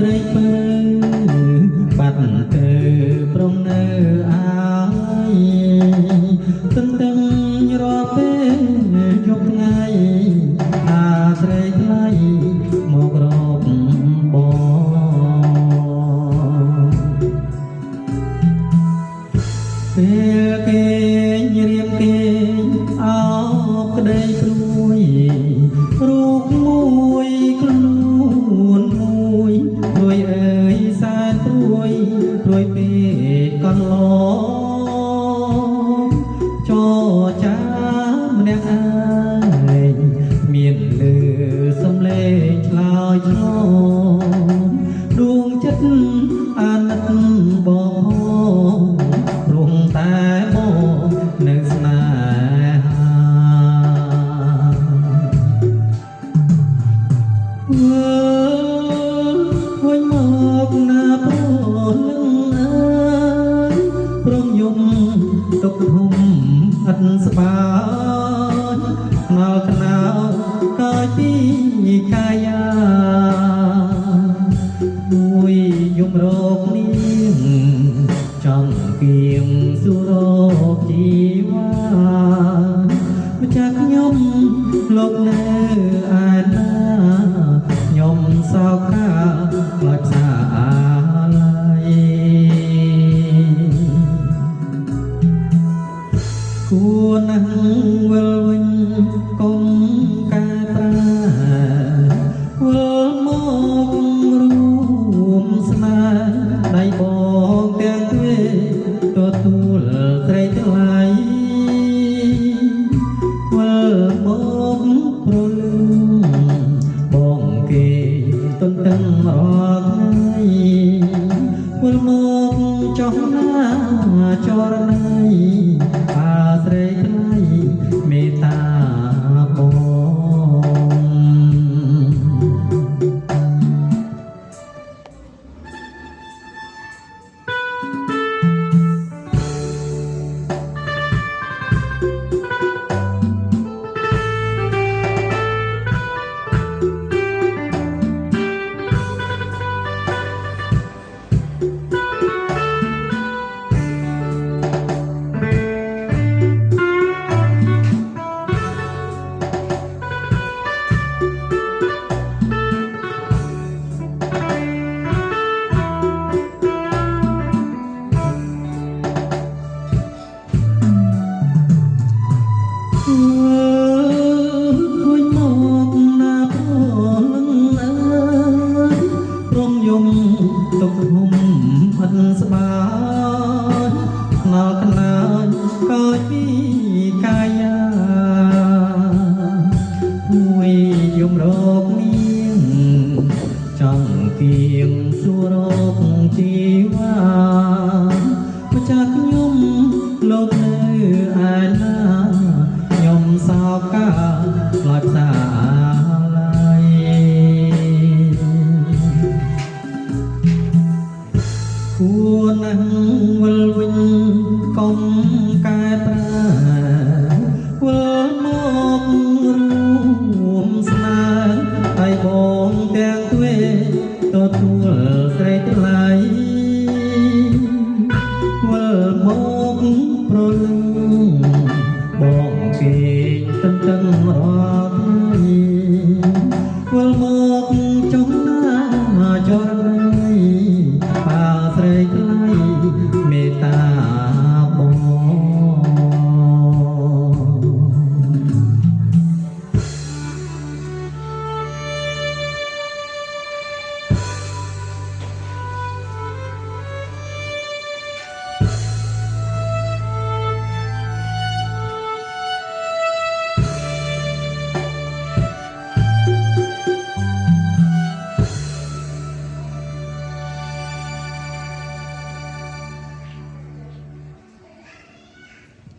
ត្រីពើបាត់ទៅព្រមនៅអាយទន្ទឹងរាល់ពេលយប់ថ្ងៃអាត្រីថ្លៃមករកបងពេលគេរៀមគេអោបក្តីព្រួយរូបមួយខ្លួនមួយព្រួយអើយសែនព្រួយពេកកន្លងចចាម្នាក់ឯងមានលឺសំឡេងឆ្លើយឆ្លងដួងចិត្តអាណិតបងព្រមតែបងនៅស្នេហាវិញមកណាព្រលឹងអើយព្រមយំទុកធំអត់ស្បាយខ្នល់ខ្នើកាយពីកាយាមួយយំរកនាងចង់គៀងសុរកជីវ៉ាម្ចាស់ខ្ញុំលោកនៅឯណាខ្ញុំសោកកាខ្លាចសាឡៃគួរណាស់វិលវិញកុំកែប្រែវិលមករួមស្នេហ៍ដៃបងទាំងទ្វេទទួលត្រីថ្លៃវិលមកប្រលឹងបងគេទន្ទឹងរាល់ថ្ងៃវិលមកចោះណាចរណៃអាស្រ័យថ្លៃមេត្តាបងវិញមកណាព្រលឹងអើយព្រមយំទុកហុំអត់ស្បាយខ្នល់ខ្នើយកាយពីកាយាមួយយំរកនាងចង់គៀងសួររកជីវ៉ាម្ចាស់ខ្ញុំលោកនៅឯណាខ្ញុំសោកកាខ្លាចសាឡៃគួរណាស់វិលវិញកុំកែប្រែវិលមករួមស្នេហ៍ឲ្យបងទាំងទ្វេទទួលស្រីថ្លៃវិលមកប្រលឹងបងគេទន្ទឹងរាល់ថ្ងៃវិលមកចុះណាចរ